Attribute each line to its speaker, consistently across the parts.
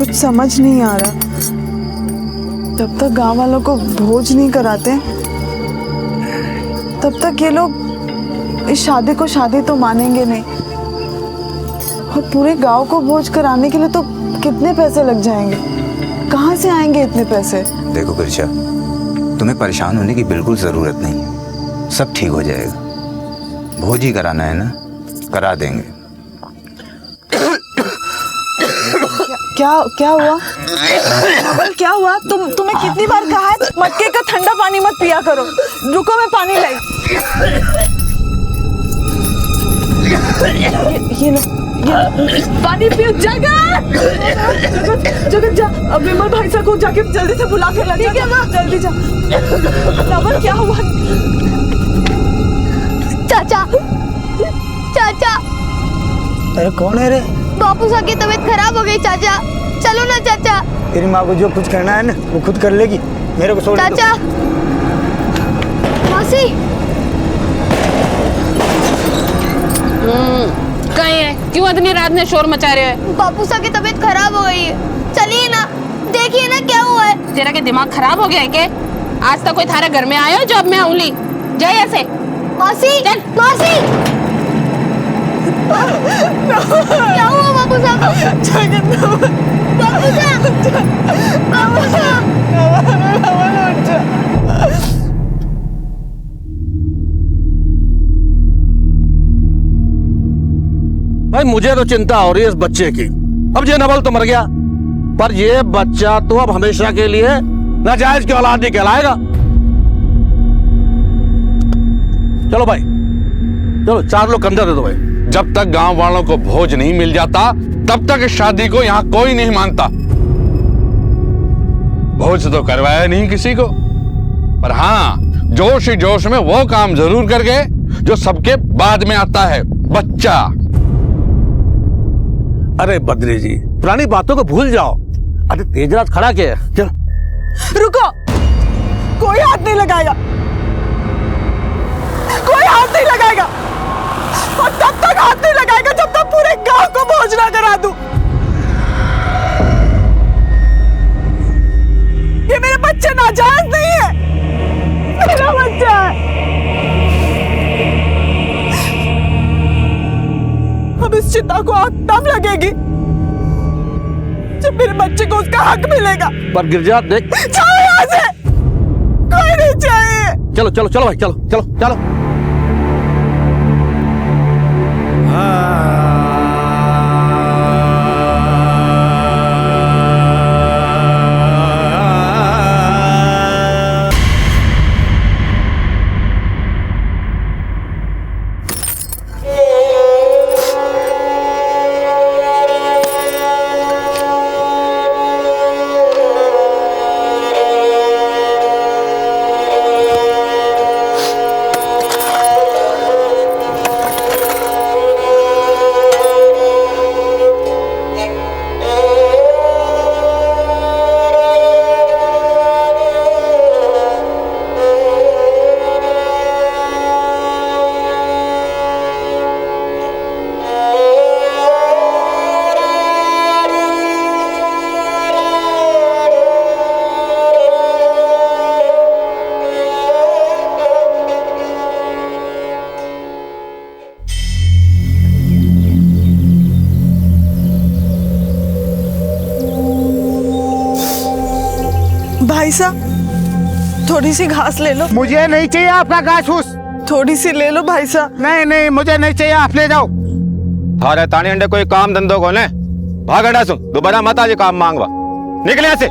Speaker 1: कुछ समझ नहीं आ रहा। जब तक गांव वालों को भोज नहीं कराते तब तक ये लोग इस शादी को शादी तो मानेंगे नहीं। और पूरे गांव को भोज कराने के लिए तो कितने पैसे लग जाएंगे, कहाँ से आएंगे इतने पैसे?
Speaker 2: देखो गिरिजा, तुम्हें परेशान होने की बिल्कुल जरूरत नहीं, सब ठीक हो जाएगा। भोज ही कराना है ना, करा देंगे।
Speaker 1: क्या हुआ? क्या हुआ? तुम्हें कितनी बार कहा है मटके का ठंडा पानी मत पिया करो। रुको मैं पानी लाई। ये लो, पानी पियो। जगत जा, अब विमल भाई साहब को जाके जल्दी से बुला के ला। ठीक है माँ, जल्दी जा। नवल क्या हुआ?
Speaker 3: चाचा, चाचा।
Speaker 4: अरे कौन है रे?
Speaker 3: बापू साहब की तबीयत खराब हो गई चाचा, चलो ना चाचा।
Speaker 4: तेरी माँ को जो कुछ करना है ना वो खुद कर लेगी, मेरे को छोड़ दो।
Speaker 3: चाचा, मासी।
Speaker 5: कहीं है? क्यों इतनी रात में शोर मचा रहे हैं?
Speaker 3: बापू साहब की तबीयत खराब हो गई है, चलिए ना, देखिए ना क्या हुआ है।
Speaker 5: तेरा के दिमाग खराब हो गया है के? आज तक कोई थारे घर में आयो जब मैं उंगली जाए ऐसे?
Speaker 3: मासी,
Speaker 5: चल।
Speaker 3: मासी। क्या हुआ बापू साहब? बापू साहब, बापू साहब।
Speaker 6: भाई मुझे तो चिंता हो रही है इस बच्चे की। अब ये नवल तो मर गया, पर ये बच्चा तो अब हमेशा के लिए नाजायज की औलाद नहीं कहलाएगा। चलो भाई, चलो 4 लोग कंधा दे दो भाई।
Speaker 7: जब तक गांव वालों को भोज नहीं मिल जाता तब तक इस शादी को यहां कोई नहीं मानता। भोज तो करवाया नहीं किसी को, पर हाँ जोश ही जोश में वो काम जरूर कर गए जो सबके बाद में आता है, बच्चा।
Speaker 6: अरे बद्री जी, पुरानी बातों को भूल जाओ। अरे तेजरात खड़ा क्या है? चलो।
Speaker 1: रुको, कोई हाथ नहीं लगाएगा, कोई हाथ नहीं लगाएगा। और तब तक हाथ नहीं लगाएगा जब तक पूरे गांव को भोज ना करा दूं। ये मेरे बच्चे नाजायज नहीं है, मेरा बच्चा है। अब इस चिता को आग तब लगेगी जब मेरे बच्चे को उसका हक मिलेगा।
Speaker 6: पर गिरजा देख,
Speaker 1: जाओ यहाँ से, कोई नहीं चाहिए।
Speaker 6: चलो चलो चलो भाई, चलो चलो चलो।
Speaker 1: भाई साहब, थोड़ी सी घास ले लो।
Speaker 4: मुझे नहीं चाहिए आपका घास फूस।
Speaker 1: थोड़ी सी ले लो भाई साहब।
Speaker 4: नहीं नहीं, मुझे नहीं चाहिए, आप ले जाओ।
Speaker 2: थारे ताने अंडे कोई काम धंधो को ने भाग अंडा सुन, दोबारा मत आजे काम मांगवा। निकले यहाँ से।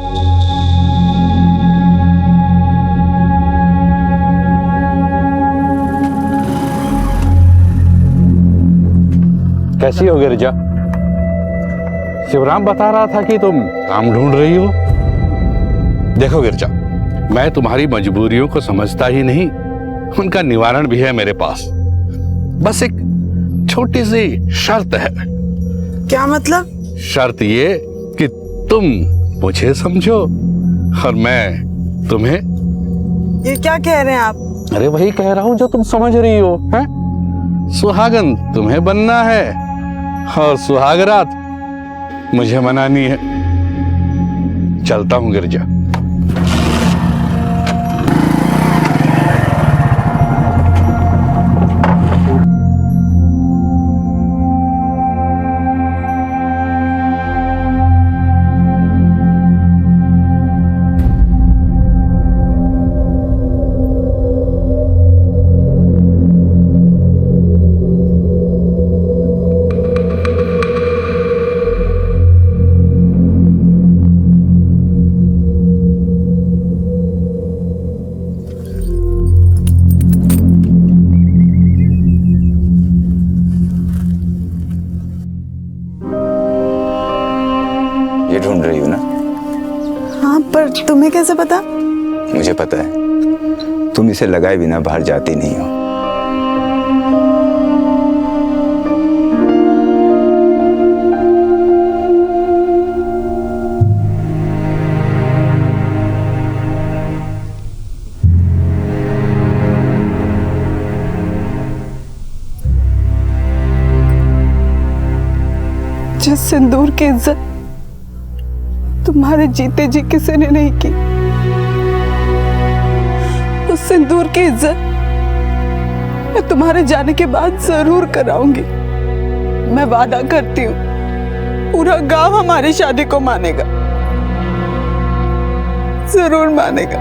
Speaker 7: कैसी हो गिरिजा? शिवराम बता रहा था कि तुम काम ढूंढ रही हो। देखो गिरिजा, मैं तुम्हारी मजबूरियों को समझता ही नहीं, उनका निवारण भी है मेरे पास। बस एक छोटी सी शर्त है।
Speaker 1: क्या मतलब?
Speaker 7: शर्त ये कि तुम मुझे समझो और मैं तुम्हें।
Speaker 1: ये क्या कह रहे हैं आप?
Speaker 7: अरे वही कह रहा हूं जो तुम समझ रही हो। हैं? सुहागन तुम्हें बनना है और सुहागरात मुझे मनानी है। चलता हूं गिरजा।
Speaker 2: ये ढूंढ रही हो ना?
Speaker 1: हाँ, पर तुम्हें कैसे पता?
Speaker 2: मुझे पता है, तुम इसे लगाए बिना बाहर जाती नहीं हो।
Speaker 1: जिस सिंदूर की इज्जत तुम्हारे जीते जी किसी ने नहीं की, उस सिंदूर की इज्जत मैं तुम्हारे जाने के बाद जरूर कराऊंगी। मैं वादा करती हूँ, पूरा गांव हमारी शादी को मानेगा, जरूर मानेगा।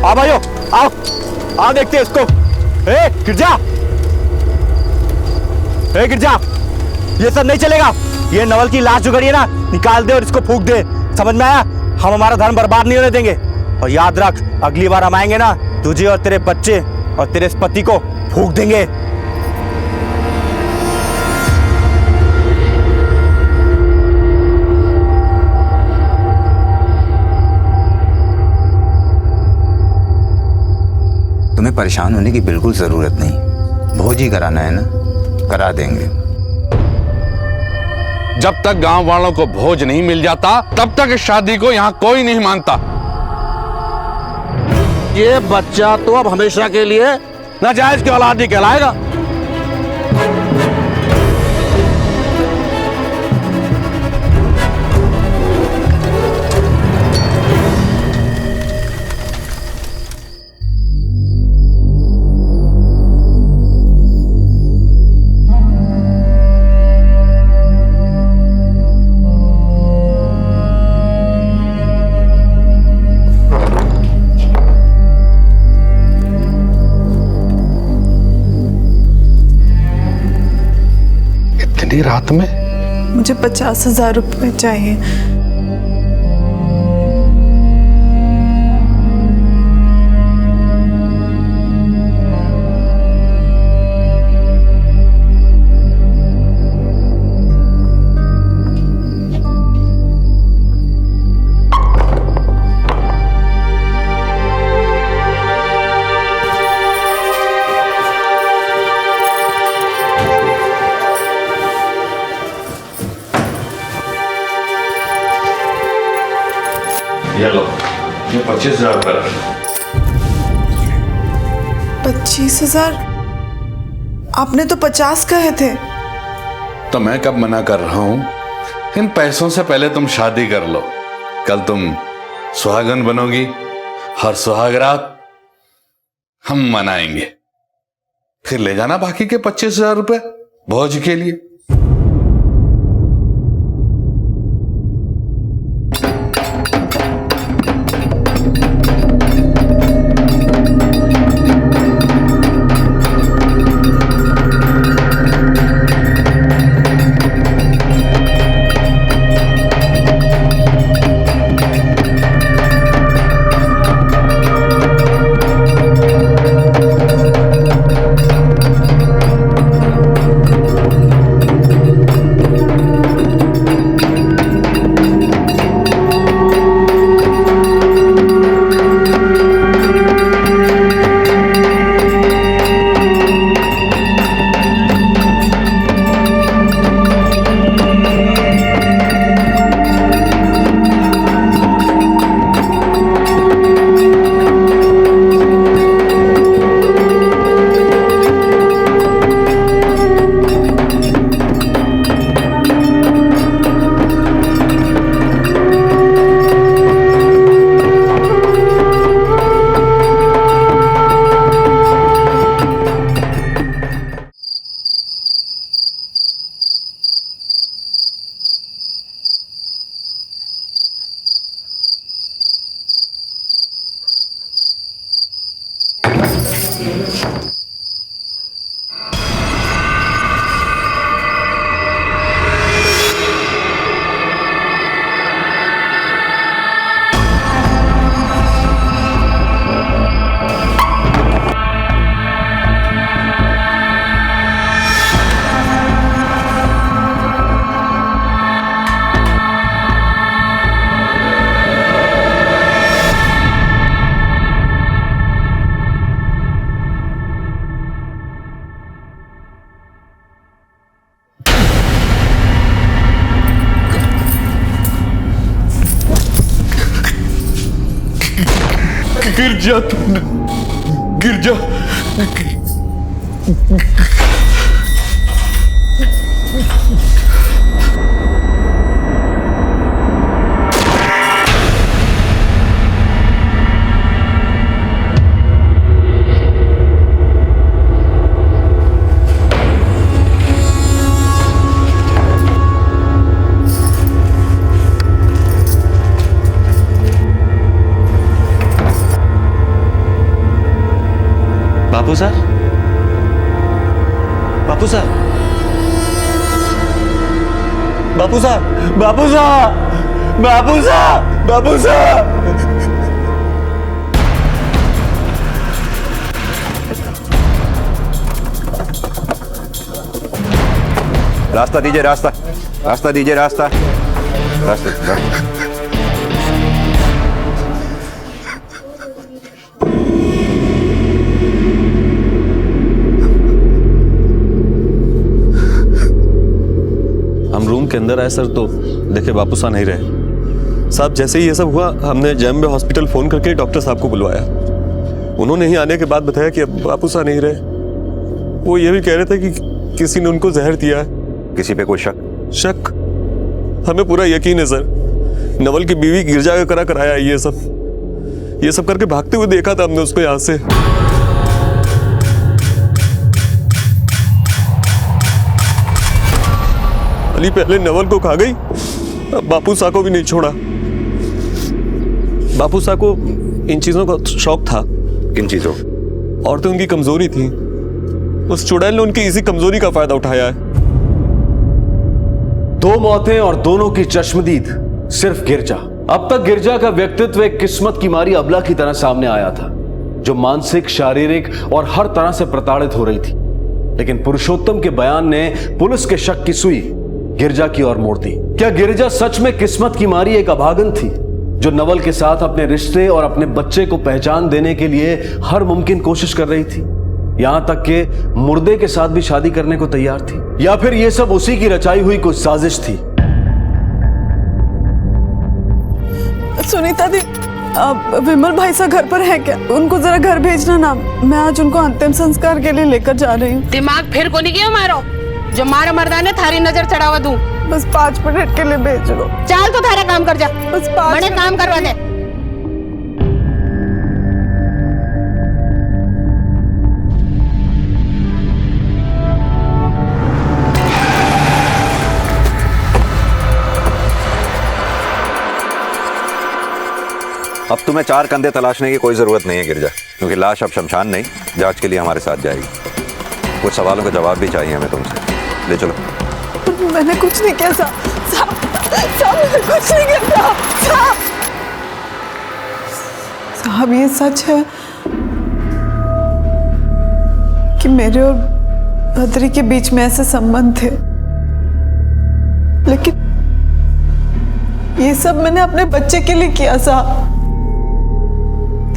Speaker 4: आओ भाइयों, आओ आओ देखते हैं इसको। गिरजा, गिरजा, ये सब नहीं चलेगा। ये नवल की लाश जो गड़ी है ना, निकाल दे और इसको फूंक दे। समझ में आया? हम हमारा धर्म बर्बाद नहीं होने देंगे। और याद रख, अगली बार हम आएंगे ना, तुझे और तेरे बच्चे और तेरे इस पति को फूंक देंगे।
Speaker 2: तुम्हें परेशान होने की बिल्कुल जरूरत नहीं। भोज ही कराना है ना, करा देंगे।
Speaker 7: जब तक गांव वालों को भोज नहीं मिल जाता, तब तक इस शादी को यहां कोई नहीं मानता।
Speaker 6: ये बच्चा तो अब हमेशा के लिए नाजायज की औलाद ही कहलाएगा।
Speaker 7: रात में
Speaker 1: मुझे 50,000 रुपए चाहिए।
Speaker 7: ये लो, ये 25,000 रुपए।
Speaker 1: 25,000? आपने तो 50 कहे थे।
Speaker 7: तो मैं कब मना कर रहा हूं? इन पैसों से पहले तुम शादी कर लो। कल तुम सुहागन बनोगी और सुहागरात हम मनाएंगे। फिर ले जाना बाकी के 25,000 रुपए भोज के लिए।
Speaker 8: गिरजा तुमने, गिरजा।
Speaker 9: बापू साहब, बापू साहब, बापू साहब, बापू साहब, बापू साहब, बापू साहब।
Speaker 2: रास्ता दीजिए, रास्ता रास्ता दीजिए, रास्ता रास्ता।
Speaker 9: हम रूम के अंदर आए सर तो देखे बापू साहब नहीं रहे। साहब जैसे ही ये सब हुआ हमने जैम्बे हॉस्पिटल फोन करके डॉक्टर साहब को बुलवाया। उन्होंने ही आने के बाद बताया कि अब बापू साहब नहीं रहे। वो ये भी कह रहे थे कि किसी ने उनको जहर दिया है।
Speaker 2: किसी पे कोई शक?
Speaker 9: शक? हमें पूरा यकीन है सर। नवल की बीवी गिरजा करा कराया है ये सब करके भागते हुए देखा था हमने उसको यहाँ से। अली पहले नवल को खा गई, अब बापू साहब को भी नहीं छोड़ा। बापू साहब को इन चीजों का शौक था।
Speaker 2: किन चीजों?
Speaker 9: औरतें उनकी कमजोरी थी। उस चुड़ैल ने उनकी इसी कमजोरी का फायदा उठाया है।
Speaker 10: 2 मौतें और दोनों की चश्मदीद सिर्फ गिरजा। अब तक गिरजा का व्यक्तित्व एक किस्मत की मारी अबला की तरह सामने आया था, जो मानसिक, शारीरिक और हर तरह से प्रताड़ित हो रही थी। लेकिन पुरुषोत्तम के बयान ने पुलिस के शक की सुई गिरजा की ओर मोड़ दी। क्या गिरजा सच में किस्मत की मारी एक अभागन थी, जो नवल के साथ अपने रिश्ते और अपने बच्चे को पहचान देने के लिए हर मुमकिन कोशिश कर रही थी, यहां तक कि मुर्दे के साथ भी शादी करने को तैयार थी? या फिर यह सब उसी की रचाई हुई कुछ साजिश थी?
Speaker 1: सुनीता दी, विमल भाई सा घर पर है क्या? उनको जरा घर भेजना ना, मैं आज उनको अंतिम संस्कार के लिए लेकर जा रही हूँ।
Speaker 5: दिमाग फिर को नहीं किया मारो, जो मारा मर्दाने थारी नजर चढ़ावा दूं।
Speaker 1: बस 5 मिनट के लिए भेज दो।
Speaker 5: चल तो थारा काम कर जा,
Speaker 1: बस 5
Speaker 5: बड़े काम करवा दे।
Speaker 2: अब तुम्हें 4 कंधे तलाशने की कोई जरूरत नहीं है गिरजा, क्योंकि लाश अब शमशान नहीं, जांच के लिए हमारे साथ जाएगी। कुछ सवालों का जवाब भी चाहिए हमें तुमसे। ले चलो।
Speaker 1: मैंने कुछ नहीं किया साहब, मैंने कुछ नहीं किया साहब, ये सच है कि मेरे और बद्री के बीच में ऐसे संबंध थे, लेकिन ये सब मैंने अपने बच्चे के लिए किया साहब,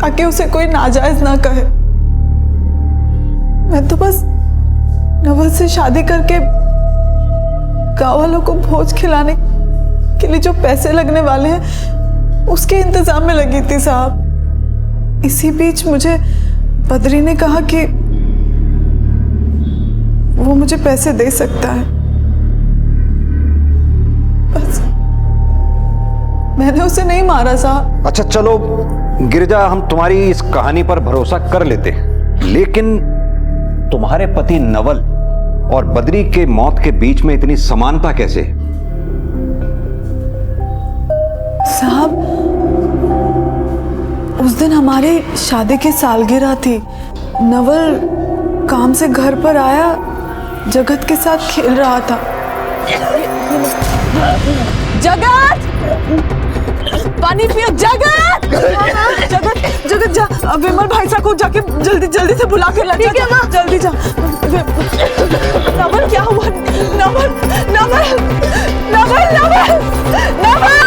Speaker 1: ताकि उसे कोई नाजायज ना कहे। मैं तो बस नवल से शादी करके गाँव वालों को भोज खिलाने के लिए जो पैसे लगने वाले हैं उसके इंतजाम में लगी थी साहब। इसी बीच मुझे बद्री ने कहा कि वो मुझे पैसे दे सकता है। बस मैंने उसे नहीं मारा साहब।
Speaker 2: अच्छा चलो गिरजा, हम तुम्हारी इस कहानी पर भरोसा कर लेते हैं, लेकिन तुम्हारे पति नवल और बद्री के मौत के बीच में इतनी समानता कैसे?
Speaker 1: साहब, उस दिन हमारी शादी की सालगिरह थी। नवल काम से घर पर आया, जगत के साथ खेल रहा था। जगत, पानी पियो। जगत, जगत, जगत जा, विमल भाई साहब को जाके जल्दी से बुला के ला। ठीक है माँ, जल्दी जा। नवल क्या हुआ? नवल, नवल, नवल, नवल, नवल।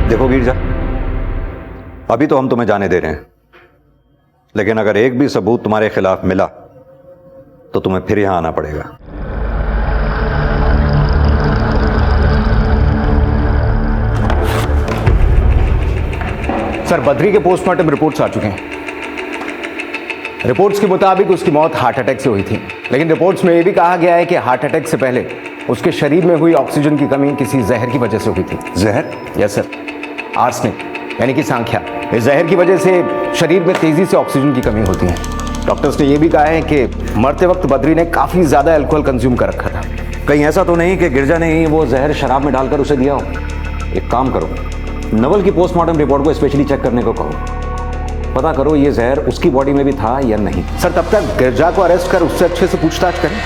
Speaker 2: देखो गिरजा, अभी तो हम तुम्हें जाने दे रहे हैं, लेकिन अगर एक भी सबूत तुम्हारे खिलाफ मिला तो तुम्हें फिर यहां आना पड़ेगा। सर, बद्री के पोस्टमार्टम रिपोर्ट्स आ चुके हैं। रिपोर्ट्स के मुताबिक उसकी मौत हार्ट अटैक से हुई थी, लेकिन रिपोर्ट्स में यह भी कहा गया है कि हार्ट अटैक से पहले उसके शरीर में हुई ऑक्सीजन की कमी किसी जहर की वजह से हुई थी। जहर? यस सर, आर्सेनिक यानी कि सांख्या। इस जहर की वजह से शरीर में तेजी से ऑक्सीजन की कमी होती है। डॉक्टर्स ने यह भी कहा है कि मरते वक्त बद्री ने काफी ज्यादा अल्कोहल कंज्यूम कर रखा था। कहीं ऐसा तो नहीं कि गिरजा ने ही वो जहर शराब में डालकर उसे दिया हो? एक काम करो, नवल की पोस्टमार्टम रिपोर्ट को स्पेशली चेक करने को कहो। पता करो ये जहर उसकी बॉडी में भी था या नहीं। सर, तब तक गिरजा को अरेस्ट कर उससे अच्छे से पूछताछ करें।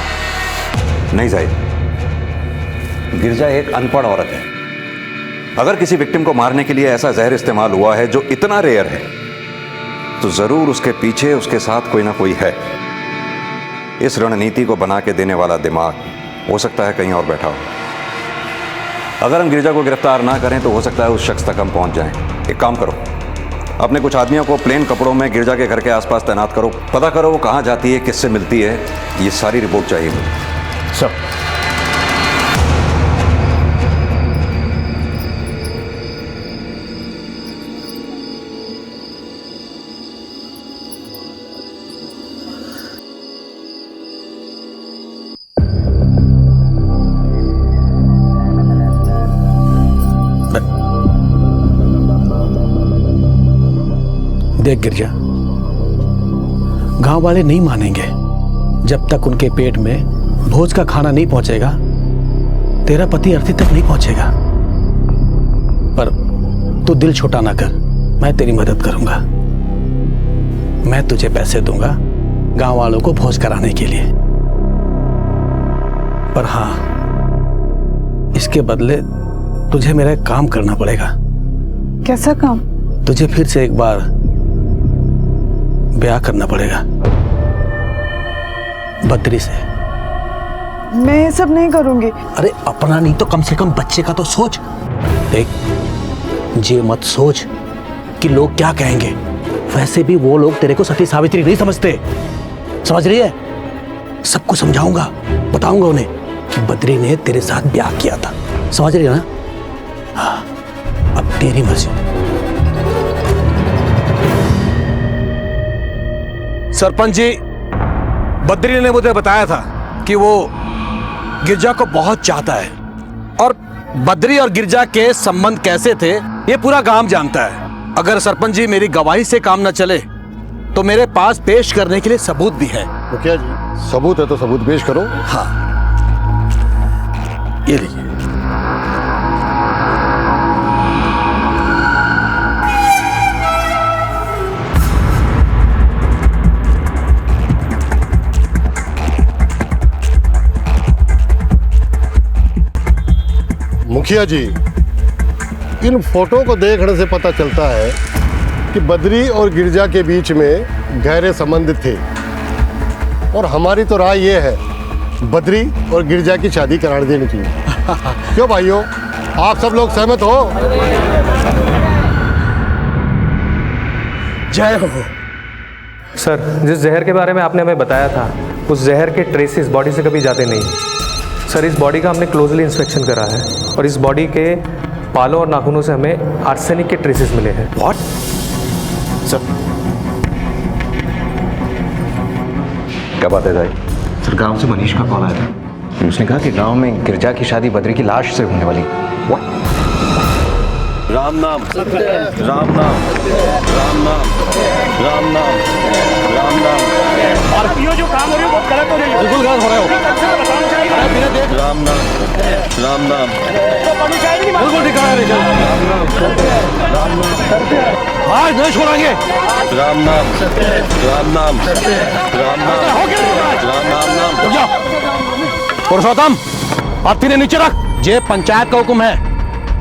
Speaker 2: नहीं जाहिद, गिरजा एक अनपढ़ औरत है। अगर किसी विक्टिम को मारने के लिए ऐसा जहर इस्तेमाल हुआ है जो इतना रेयर है, तो जरूर उसके पीछे उसके साथ कोई ना कोई है। इस रणनीति को बना के देने वाला दिमाग हो सकता है कहीं और बैठा हो। अगर हम गिरजा को गिरफ्तार ना करें तो हो सकता है उस शख्स तक हम पहुंच जाएं। एक काम करो, अपने कुछ आदमियों को प्लेन कपड़ों में गिरजा के घर के आसपास तैनात करो। पता करो वो कहां जाती है, किससे मिलती है। ये सारी रिपोर्ट चाहिए मुझे। सर,
Speaker 11: देख गिरजा, गांव वाले नहीं मानेंगे जब तक उनके पेट में भोज का खाना नहीं पहुंचेगा। तेरा पति अर्थी तक नहीं पहुंचेगा। पर तू दिल छोटा ना कर, मैं तेरी मदद करूंगा। मैं तुझे पैसे दूंगा गांव वालों को भोज कराने के लिए। पर हाँ, इसके बदले तुझे मेरा एक काम करना पड़ेगा।
Speaker 1: कैसा काम?
Speaker 11: तुझे फिर से एक बार ब्याह करना पड़ेगा बद्री से।
Speaker 1: मैं ये सब नहीं करूंगी।
Speaker 11: अरे अपना नहीं तो कम से कम बच्चे का तो सोच। देख, ये मत सोच कि लोग क्या कहेंगे। वैसे भी वो लोग तेरे को सती सावित्री नहीं समझते, समझ रही है? सबको समझाऊंगा, बताऊंगा उन्हें कि बद्री ने तेरे साथ ब्याह किया था। समझ रही है ना? हाँ, अब तेरी मर्जी।
Speaker 6: सरपंच जी, बद्री ने मुझे बताया था कि वो गिरजा को बहुत चाहता है, और बद्री और गिरजा के संबंध कैसे थे ये पूरा गांव जानता है। अगर सरपंच जी मेरी गवाही से काम न चले तो मेरे पास पेश करने के लिए सबूत भी है।
Speaker 8: मुखिया जी, सबूत है तो सबूत पेश करो।
Speaker 6: हाँ, ये लीजिए।
Speaker 8: मुखिया जी, इन फोटो को देखने से पता चलता है कि बद्री और गिरजा के बीच में गहरे संबंध थे, और हमारी तो राय ये है बद्री और गिरजा की शादी करा देनी चाहिए। क्यों भाइयों, आप सब लोग सहमत हो?
Speaker 6: जय हो।
Speaker 12: सर, जिस जहर के बारे में आपने हमें बताया था, उस जहर के ट्रेसेस बॉडी से कभी जाते नहीं। सर, इस बॉडी का हमने क्लोजली इंस्पेक्शन करा है, और इस बॉडी के बालों और नाखूनों से हमें आर्सेनिक के ट्रेसेस मिले हैं।
Speaker 6: व्हाट?
Speaker 2: सर, क्या बात है भाई?
Speaker 10: सर, गांव से मनीष का कॉल आया था। उसने कहा कि गांव में गिरजा की शादी बद्री की लाश से होने वाली।
Speaker 9: राम नाम, राम नाम, राम नाम, राम नाम, राम नाम।
Speaker 4: और ये जो काम हो रही है बहुत गलत हो रही है।
Speaker 6: बिल्कुल गलत हो रहे हो।
Speaker 9: राम नाम, राम नाम,
Speaker 6: बिल्कुल ठीक है। आज नहीं छोड़ेंगे।
Speaker 9: राम नाम, राम नाम, राम नाम, राम नाम, नाम।
Speaker 6: पुरुषोत्तम, अर्थी ने नीचे रख। ये पंचायत का हुक्म है,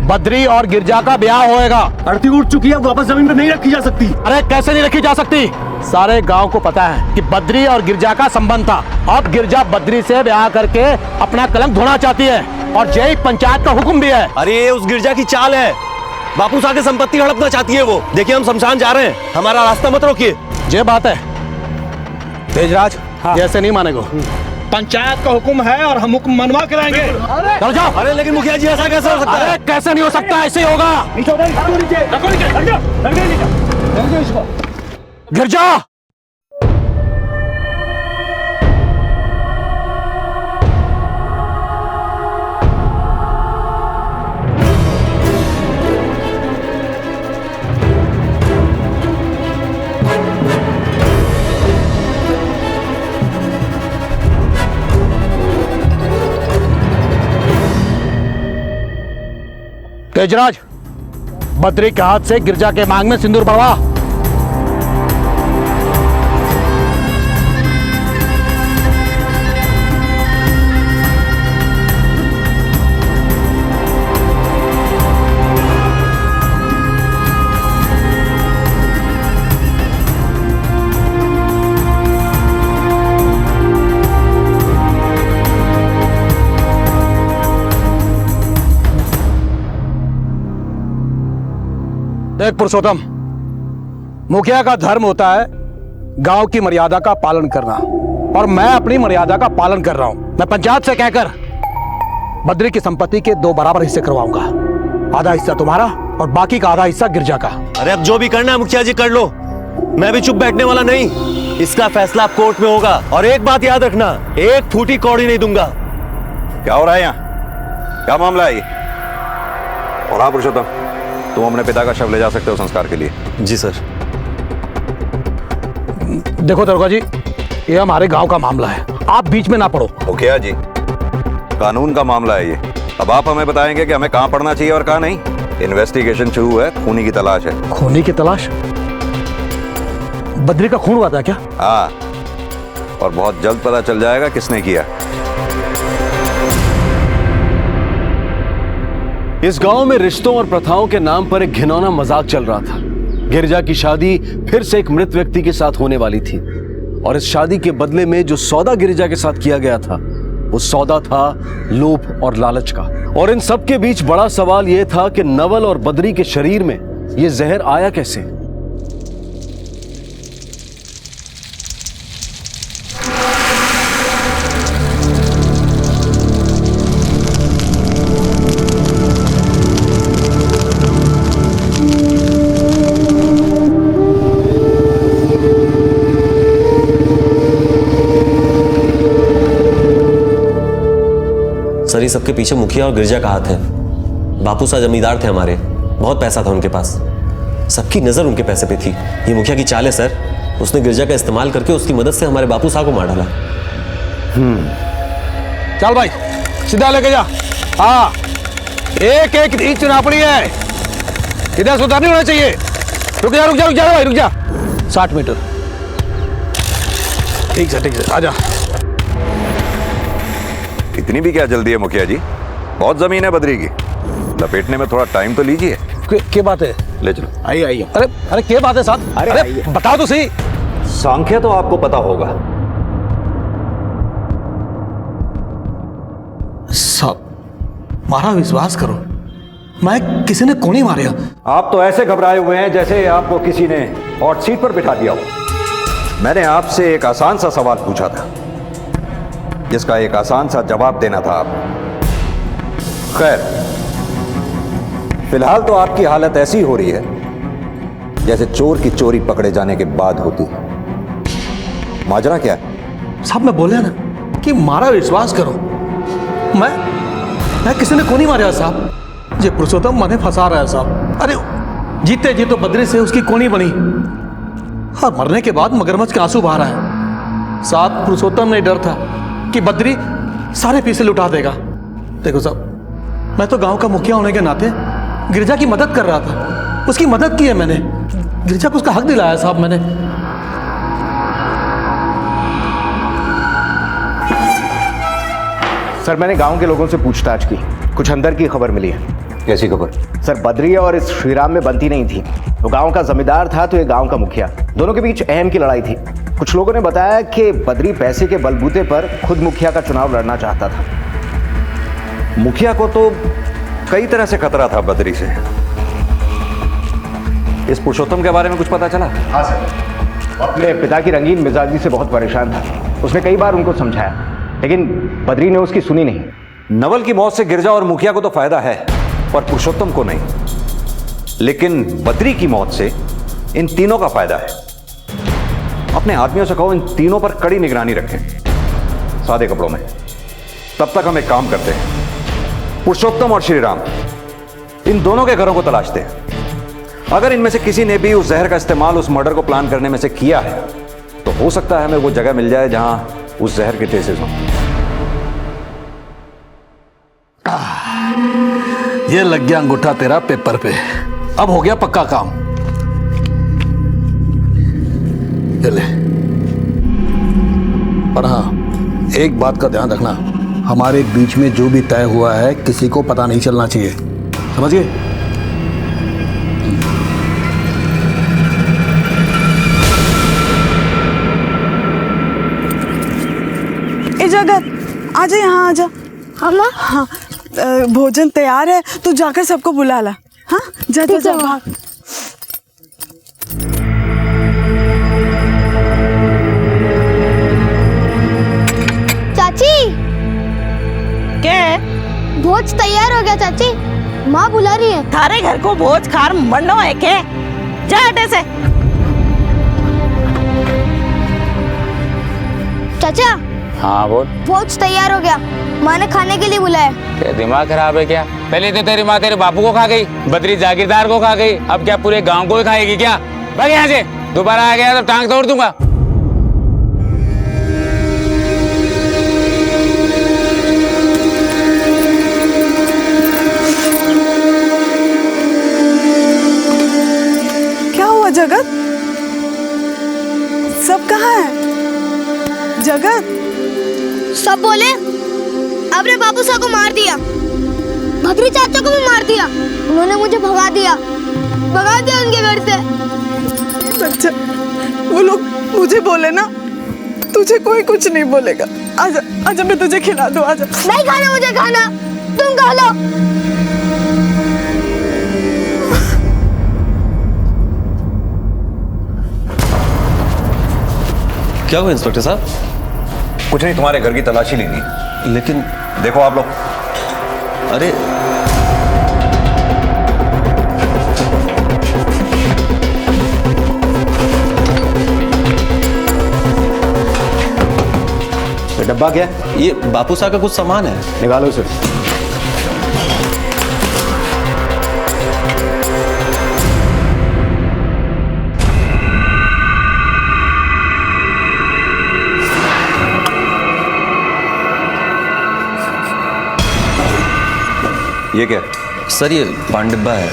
Speaker 6: बद्री और गिरजा का ब्याह होएगा।
Speaker 4: अर्थी उठ चुकी है, वापस जमीन पर नहीं रखी जा सकती।
Speaker 6: अरे कैसे नहीं रखी जा सकती? सारे गांव को पता है कि बद्री और गिरजा का संबंध था। अब गिरजा बद्री से ब्याह करके अपना कलंक धोना चाहती है, और यही पंचायत का हुक्म भी है।
Speaker 9: अरे ये उस गिरजा की चाल है, बापू साहब की संपत्ति हड़पना चाहती है वो। देखिए, हम शमशान जा रहे हैं, हमारा रास्ता मत रोकिए।
Speaker 6: ये बात है तेजराज,
Speaker 11: हाँ।
Speaker 6: जैसे नहीं मानेगो। पंचायत का हुक्म है और हम हुक्म मनवा के रहेंगे।
Speaker 4: चलो जाओ। अरे लेकिन मुखिया जी ऐसा कैसे हो सकता है?
Speaker 11: अरे कैसे नहीं हो सकता, ऐसे ही होगा। गिर जा। तेजराज, बद्री के हाथ से गिरजा के मांग में सिंदूर बढ़वा। देख पुरुषोत्तम, मुखिया का धर्म होता है गांव की मर्यादा का पालन करना, और मैं अपनी मर्यादा का पालन कर रहा हूं। मैं पंचायत से कहकर बद्री की संपत्ति के 2 बराबर हिस्से करवाऊंगा। आधा हिस्सा तुम्हारा और बाकी का आधा हिस्सा गिरजा का।
Speaker 9: अरे अब जो भी करना है मुखिया जी कर लो, मैं भी चुप बैठने वाला नहीं। इसका फैसला कोर्ट में होगा। और एक बात याद रखना, एक फूटी कौड़ी नहीं दूंगा।
Speaker 13: क्या हो रहा है यहाँ? क्या मामला है ये? और हाँ पुरुषोत्तम, तुम अपने पिता का शव ले जा सकते हो संस्कार के लिए।
Speaker 9: जी सर।
Speaker 11: देखो दरोगा जी, ये हमारे गांव का मामला है, आप बीच में ना पड़ो।
Speaker 13: मुखिया जी, कानून का मामला है ये। अब आप हमें बताएंगे कि हमें कहाँ पढ़ना चाहिए और कहाँ नहीं। इन्वेस्टिगेशन शुरू है, खूनी की तलाश है।
Speaker 11: खूनी की तलाश? बद्री का खून हुआ था क्या?
Speaker 13: हाँ, और बहुत जल्द पता चल जाएगा किसने किया।
Speaker 10: इस गांव में रिश्तों और प्रथाओं के नाम पर एक घिनौना मजाक चल रहा था। गिरजा की शादी फिर से एक मृत व्यक्ति के साथ होने वाली थी, और इस शादी के बदले में जो सौदा गिरजा के साथ किया गया था, वो सौदा था लोभ और लालच का। और इन सब के बीच बड़ा सवाल यह था कि नवल और बद्री के शरीर में यह जहर आया कैसे।
Speaker 9: सर, ये सबके पीछे मुखिया और गिरजा का हाथ है। बापू साहब जमींदार थे हमारे, बहुत पैसा था उनके पास, सबकी नजर उनके पैसे पे थी। ये मुखिया की चाल है सर। उसने गिरजा का इस्तेमाल करके उसकी मदद से हमारे बापू साहब को मार डाला।
Speaker 11: चल भाई, सीधा लेके जा। हाँ, एक एक इंच नापनी है, इधर सुधार नहीं होना चाहिए। रुक जा रुक जा रुक जा भाई, रुक जा। 60 मीटर। ठीक है, आजा।
Speaker 13: इतनी भी क्या जल्दी है मुखिया जी? बहुत जमीन है बद्री की, लपेटने में थोड़ा टाइम तो लीजिए।
Speaker 11: क्या बात है?
Speaker 13: ले चलो।
Speaker 11: आइए। अरे क्या बात है साहब? अरे बताओ तो सही।
Speaker 13: सांख्य तो आपको पता होगा।
Speaker 11: साहब, मारा विश्वास करो, मैं किसी ने को नहीं मारा।
Speaker 13: आप तो ऐसे घबराए हुए हैं जैसे आपको किसी ने हॉट सीट पर बिठा दिया हो। मैंने आपसे एक आसान सा सवाल पूछा था, जिसका एक आसान सा जवाब देना था आपको। खैर, फिलहाल तो आपकी हालत ऐसी हो रही है जैसे चोर की चोरी पकड़े जाने के बाद होती है। माजरा क्या है?
Speaker 11: साहब मैं बोले ना कि मारा विश्वास करो, मैं किसी ने को नहीं मारा साहब। ये पुरुषोत्तम मने फंसा रहा है साहब। अरे जीते जी तो बद्री से उसकी कोनी बनी, और मरने के बाद मगरमच्छ के आंसू बहा रहा है साहब। पुरुषोत्तम नहीं डर था कि बद्री सारे पैसे लुटा देगा। देखो साहब, मैं तो गांव का मुखिया होने के नाते गिरजा की मदद कर रहा था, उसकी मदद की है मैंने, गिरजा को उसका हक दिलाया साहब मैंने।
Speaker 2: सर, मैंने गांव के लोगों से पूछताछ की, कुछ अंदर की खबर मिली है।
Speaker 13: कैसी खबर?
Speaker 2: सर, बद्री और इस श्रीराम में बनती नहीं थी। वो गांव का जमींदार था तो ये गांव का मुखिया, दोनों के बीच अहम की लड़ाई थी। कुछ लोगों ने बताया कि बद्री पैसे के बलबूते पर खुद मुखिया का चुनाव लड़ना चाहता था।
Speaker 13: मुखिया को तो कई तरह से खतरा था बद्री से। इस पुरुषोत्तम के बारे में कुछ पता चला?
Speaker 2: हाँ सर, अपने पिता की रंगीन मिजाजी से बहुत परेशान था। उसने कई बार उनको समझाया, लेकिन बद्री ने उसकी सुनी नहीं।
Speaker 13: नवल की मौत से गिरजा और मुखिया को तो फायदा है, पर पुरुषोत्तम को नहीं। लेकिन बद्री की मौत से इन तीनों का फायदा है। अपने आदमियों से कहो इन तीनों पर कड़ी निगरानी रखें, सादे कपड़ों में। तब तक हम एक काम करते हैं, पुरुषोत्तम और श्रीराम इन दोनों के घरों को तलाशते हैं। अगर इनमें से किसी ने भी उस जहर का इस्तेमाल उस मर्डर को प्लान करने में से किया है, तो हो सकता है हमें वो जगह मिल जाए जहां उस जहर के ट्रेसेस हों।
Speaker 11: ये लग गया अंगूठा तेरा पेपर पे, अब हो गया पक्का काम। चले, पर हाँ एक बात का ध्यान रखना, हमारे बीच में जो भी तय हुआ है किसी को पता नहीं चलना चाहिए, समझ गए?
Speaker 1: ए जगत आजा, यहाँ आजा। हाँ, भोजन तैयार है, तू जाकर सबको बुला ला। हाँ जा जा जा, भाग।
Speaker 3: चाची
Speaker 5: क्या है?
Speaker 3: भोज तैयार हो गया चाची, माँ बुला रही है।
Speaker 5: थारे घर को भोज खार मरनो है के? जा हटे से।
Speaker 3: चाचा
Speaker 14: हाँ बोल।
Speaker 3: भोज तैयार हो गया, माँ ने खाने के लिए बुलाया।
Speaker 14: तेरा दिमाग खराब है क्या? पहले तो तेरी माँ तेरे बापू को खा गई, बद्री जागीरदार को खा गई, अब क्या पूरे गांव को ही खाएगी क्या? भाग यहाँ से, दोबारा आ गया तो टांग तोड़ दूंगा।
Speaker 1: क्या हुआ जगत? सब कहाँ है? जगत
Speaker 3: सब बोले आपने बाबू साहब को मार दिया, बद्री चाचा को भी मार दिया, उन्होंने मुझे भगा दिया उनके घर से।
Speaker 1: बच्चा, वो लोग मुझे बोले ना, तुझे कोई कुछ नहीं बोलेगा। आजा आजा, मैं तुझे खिला दूं, आजा।
Speaker 3: नहीं खाना मुझे, खाना तुम खा लो।
Speaker 9: क्या हुआ इंस्पेक्टर साहब?
Speaker 13: कुछ नहीं, तुम्हारे घर की तलाशी लेनी।
Speaker 9: लेकिन
Speaker 13: देखो आप लोग।
Speaker 9: अरे
Speaker 2: ये डब्बा क्या?
Speaker 9: ये बापू साहब का कुछ सामान है।
Speaker 2: निकालो इसे।
Speaker 13: ये क्या?
Speaker 9: सर ये पान डिब्बा है,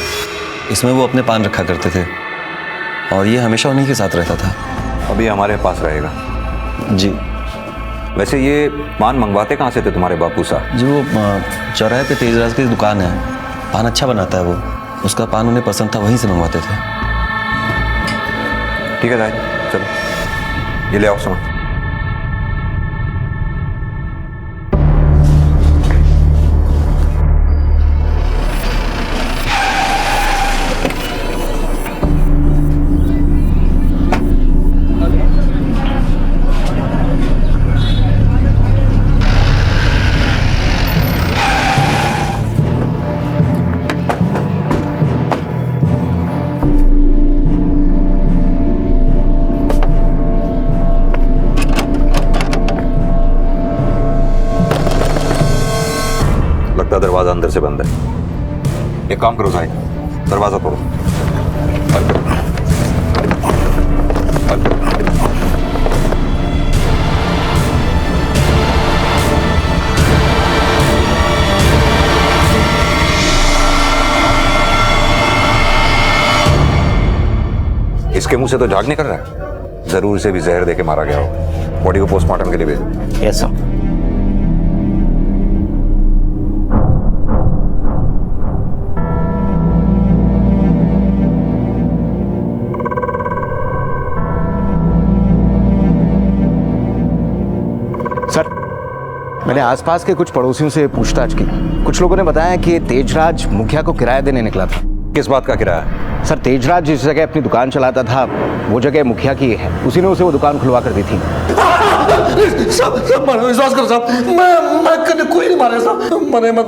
Speaker 9: इसमें वो अपने पान रखा करते थे और ये हमेशा उन्हीं के साथ रहता था।
Speaker 13: अभी हमारे पास रहेगा
Speaker 9: जी।
Speaker 13: वैसे ये पान मंगवाते कहाँ से थे तुम्हारे बापू साहब?
Speaker 9: जी वो चौराहे पे तेजराज की दुकान है, पान अच्छा बनाता है वो, उसका पान उन्हें पसंद था, वहीं से मंगवाते थे।
Speaker 13: ठीक है जाहिद, चलो ये ले आओ सामान। दरवाजा अंदर से बंद है। एक काम करो साहिब, दरवाजा तोड़ो। इसके मुंह से तो झाग निकल रहा है, जरूर इसे भी जहर देके मारा गया हो। बॉडी को पोस्टमार्टम के लिए भेजो।
Speaker 2: Yes sir. मैंने आसपास के कुछ पड़ोसियों से पूछताछ की। कुछ लोगों ने बताया कि तेजराज मुखिया को किराया देने निकला था।
Speaker 13: किस बात का किराया?
Speaker 2: सर, तेजराज जिस जगह अपनी दुकान चलाता था वो जगह मुखिया की है, उसी ने उसे वो दुकान खुलवा कर दी थी।
Speaker 6: साहब मारो, विश्वास करो साहब, मैं कभी कोई नहीं मारा साहब, मरे मत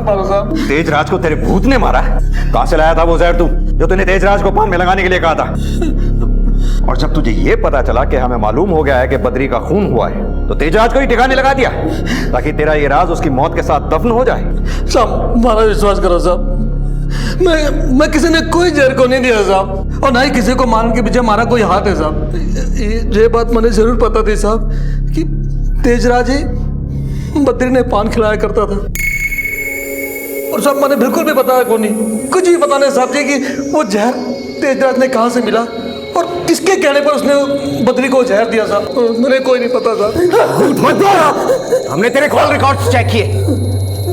Speaker 6: मारो साहब।
Speaker 13: तेजराज को तेरे भूत ने मारा है? कहां से लाया था वो जहर तू, जो तूने तेजराज को पान में लगाने के लिए कहा था? और जब तुझे ये पता चला कि हमें मालूम हो गया है कि बद्री का खून हुआ है, तो तेजराज को ही ठिकाने लगा दिया ताकि तेरा ये राज उसकी मौत के साथ दफन हो जाए।
Speaker 6: साहब मारा, विश्वास करो साहब, मैं किसी ने कोई जहर को नहीं दिया साहब, और ना ही किसी को मारने के पीछे मारा कोई हाथ है साहब। ये बात मुझे जरूर पता थी साहब कि तेजराज ही बद्री ने पान खिलाया करता था, और साहब मैंने बिल्कुल भी बताया को नहीं, कुछ भी पता नहीं साहब जी कि वो जहर तेजराज ने कहाँ से मिला और किसके कहने पर उसने बद्री को जहर दिया साहब, मुझे कोई नहीं पता साहब।
Speaker 2: हमने तेरे कॉल रिकॉर्ड्स चेक किए,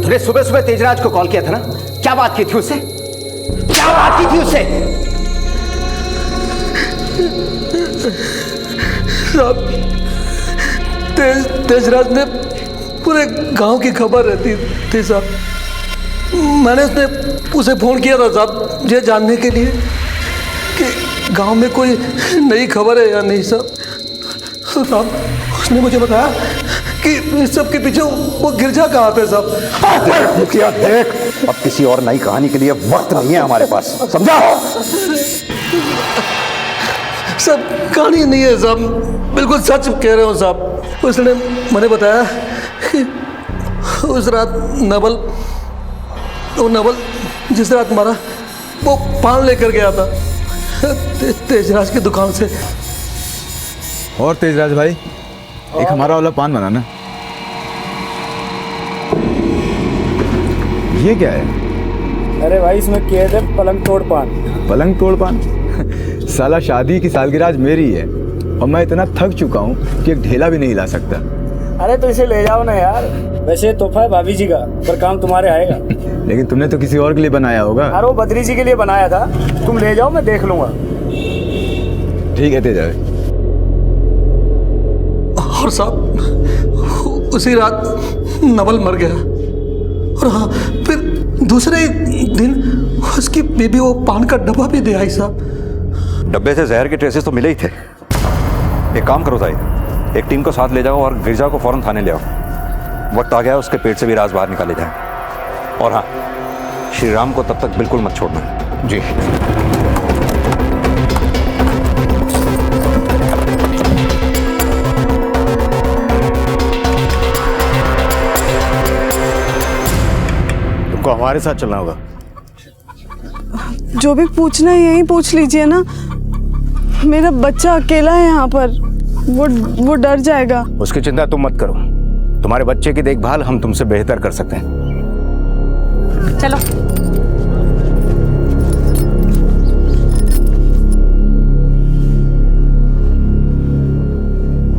Speaker 2: तूने सुबह सुबह तेजराज को कॉल किया था ना, क्या बात की थी उससे, क्या बात की थी उससे?
Speaker 6: साहब तेजराज ने पूरे गांव की खबर रहती थी साहब, मैंने उसे फोन किया था साहब ये जानने के लिए कि गांव में कोई नई खबर है या नहीं साहब। उसने मुझे बताया कि इस सब के पीछे वो गिरजा कहाँ पे साहब।
Speaker 13: मुखिया देख, अब किसी और नई कहानी के लिए वक्त नहीं है हमारे पास, समझा?
Speaker 6: सब कहानी नहीं है साहब, बिल्कुल सच कह रहे हो साहब। उसने मैंने बताया कि उस रात नवल जिस रात मारा वो पान लेकर गया था तेजराज की दुकान से।
Speaker 15: और तेजराज भाई, एक हमारा वाला पान बनाना। ये क्या है?
Speaker 16: अरे भाई इसमें किए थे पलंग तोड़ पान।
Speaker 15: पलंग तोड़ पान? साला शादी की सालगिरह आज मेरी है और मैं इतना थक चुका हूँ कि एक ढेला भी नहीं ला सकता।
Speaker 16: अरे तो इसे ले जाओ ना यार, वैसे तोहफा है भाभी जी का, पर काम तुम्हारे आएगा।
Speaker 15: लेकिन तुमने तो किसी और के लिए बनाया होगा।
Speaker 16: अरे वो बद्री जी के लिए बनाया था, तुम ले जाओ मैं देख लूंगा।
Speaker 15: ठीक है तेजराज।
Speaker 6: और साहब उसी रात नवल मर गया, और हाँ फिर दूसरे दिन उसकी बीबी वो पान का डब्बा भी दे आई साहब।
Speaker 13: डब्बे से जहर के ट्रेसेस तो मिले ही थे। एक काम करो जाहिद, एक टीम को साथ ले जाओ और गिरजा को फौरन थाने ले आओ। वक्त आ गया उसके पेट से भी राज बाहर निकाले जाए। और हाँ, श्री राम को तब तक बिल्कुल मत छोड़ना।
Speaker 2: जी। तुमको हमारे साथ चलना होगा।
Speaker 1: जो भी पूछना है यही पूछ लीजिए ना, मेरा बच्चा अकेला है यहाँ पर, वो डर जाएगा।
Speaker 2: उसकी चिंता तुम मत करो, तुम्हारे बच्चे की देखभाल हम तुमसे बेहतर कर सकते हैं।
Speaker 5: चलो।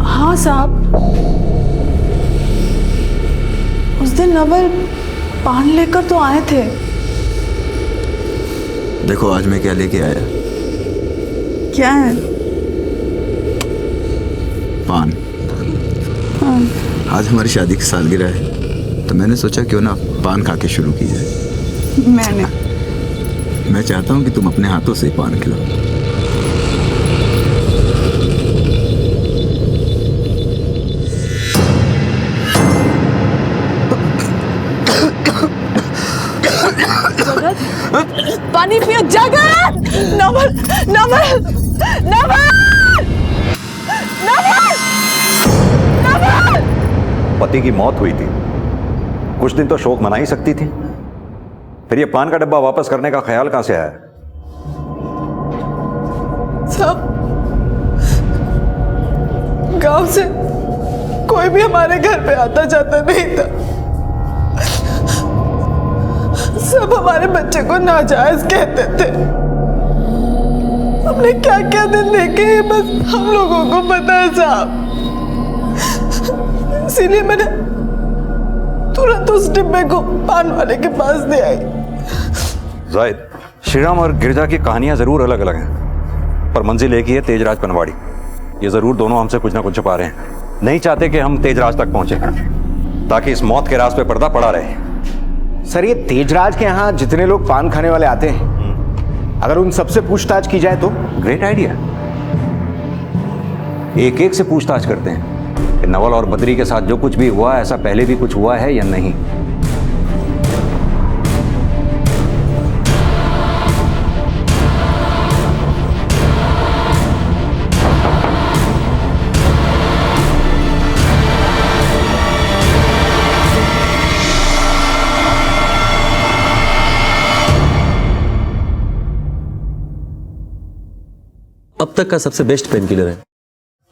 Speaker 1: हाँ साहब, उस दिन नवल पान लेकर तो आए थे।
Speaker 15: देखो आज मैं क्या लेके आया।
Speaker 1: क्या है?
Speaker 15: पान।
Speaker 1: हाँ।
Speaker 15: आज हमारी शादी की सालगिरह है, तो मैंने सोचा क्यों ना पान खा के शुरू की जाए। मैं चाहता हूँ कि तुम अपने हाथों से पान खिलाओ।
Speaker 1: पानी पियो जगत। नवल नवल नवल नवल नवल।
Speaker 13: पति की मौत हुई थी, कुछ दिन तो शोक मना ही सकती थी, फिर ये पान का डब्बा वापस करने का ख्याल कहां से आया?
Speaker 1: सब गांव से कोई भी हमारे घर पे आता जाता नहीं था, सब हमारे बच्चे को नाजायज कहते थे। हमने क्या क्या दिन देखे हैं बस हम लोगों को पता है साहब, इसीलिए मैंने तुरंत उस डिब्बे को पान वाले के पास दे आई।
Speaker 13: जाहिद, श्रीराम और गिरजा की कहानियां जरूर अलग अलग हैं, पर मंजिल एक ही है, तेजराज पनवाड़ी। ये जरूर दोनों हमसे कुछ ना कुछ छुपा रहे हैं, नहीं चाहते कि हम तेजराज तक पहुंचे, ताकि इस मौत के राज पे पर्दा पड़ा रहे।
Speaker 2: सर, ये तेजराज के यहाँ जितने लोग पान खाने वाले आते हैं, अगर उन सबसे पूछताछ की जाए तो?
Speaker 13: Great idea. एक एक से पूछताछ करते हैं कि नवल और बद्री के साथ जो कुछ भी हुआ, ऐसा पहले भी कुछ हुआ है या नहीं।
Speaker 9: अब तक का सबसे बेस्ट पेन किलर है,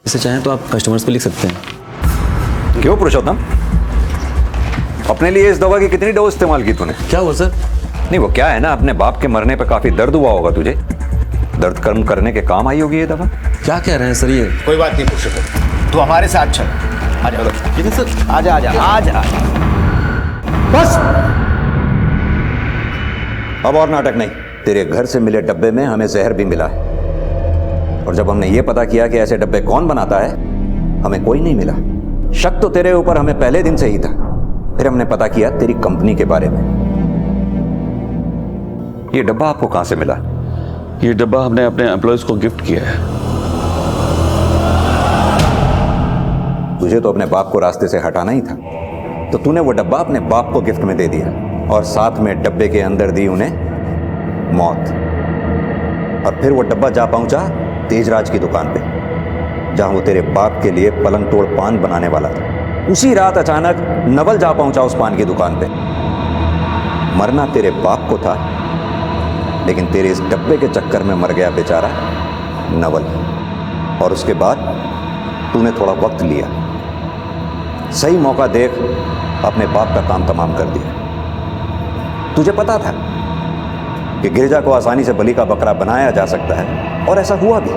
Speaker 9: इसे चाहें तो आप कस्टमर्स पे लिख सकते हैं।
Speaker 13: क्यों पुरुषोत्तम, अपने लिए इस दवा की कितनी डोज इस्तेमाल की तूने?
Speaker 9: क्या हुआ सर?
Speaker 13: नहीं, वो क्या है ना, अपने बाप के मरने पे काफी दर्द हुआ होगा तुझे, दर्द कम करने के काम आई होगी ये दवा।
Speaker 9: क्या कह रहे हैं सर ये?
Speaker 2: कोई बात नहीं पुरुषोत्तम, तू हमारे साथ चल। आजा सर, आजा आजा आजा।
Speaker 13: बस अब और नाटक नहीं। तेरे घर से मिले डब्बे में हमें जहर भी मिला है, और जब हमने ये पता किया कि ऐसे डब्बे कौन बनाता है, हमें कोई नहीं मिला। शक तो तेरे ऊपर हमें पहले दिन से ही था। फिर हमने पता किया तेरी कंपनी के बारे में। ये डब्बा आपको कहां से मिला?
Speaker 10: ये डब्बा हमने अपने एम्प्लॉयज को गिफ्ट किया है।
Speaker 13: तुझे तो अपने बाप को रास्ते से हटाना ही था, तो तूने वो डब्बा अपने बाप को गिफ्ट में दे दिया, और साथ में डब्बे के अंदर दी उन्हें मौत। और फिर वो डब्बा जा पहुंचा तेजराज की दुकान पे, जहां वो तेरे बाप के लिए पलंग तोड़ पान बनाने वाला था। उसी रात अचानक नवल जा पहुंचा उस पान की दुकान पे। मरना तेरे बाप को था, लेकिन तेरे इस डब्बे के चक्कर में मर गया बेचारा नवल। और उसके बाद तूने थोड़ा वक्त लिया, सही मौका देख अपने बाप का काम तमाम कर दिया। तुझे पता था कि गिरजा को आसानी से बलि का बकरा बनाया जा सकता है, और ऐसा हुआ भी।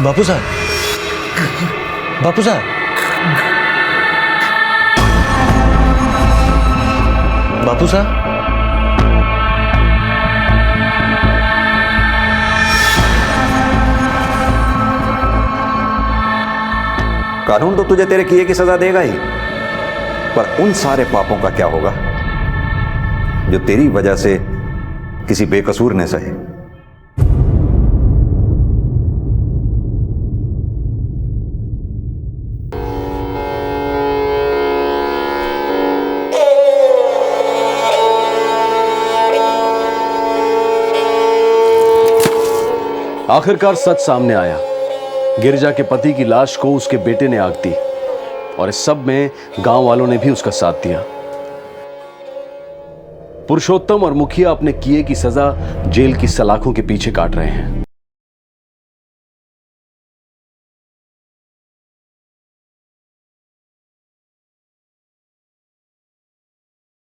Speaker 9: बापू साहब, बापू साहब, बापू साहब,
Speaker 13: कानून तो तुझे तेरे किए की सजा देगा ही, पर उन सारे पापों का क्या होगा जो तेरी वजह से किसी बेकसूर ने सहे।
Speaker 10: आखिरकार सच सामने आया। गिरजा के पति की लाश को उसके बेटे ने आग दी, और इस सब में गांव वालों ने भी उसका साथ दिया। पुरुषोत्तम और मुखिया अपने किए की सजा जेल की सलाखों के पीछे काट रहे हैं।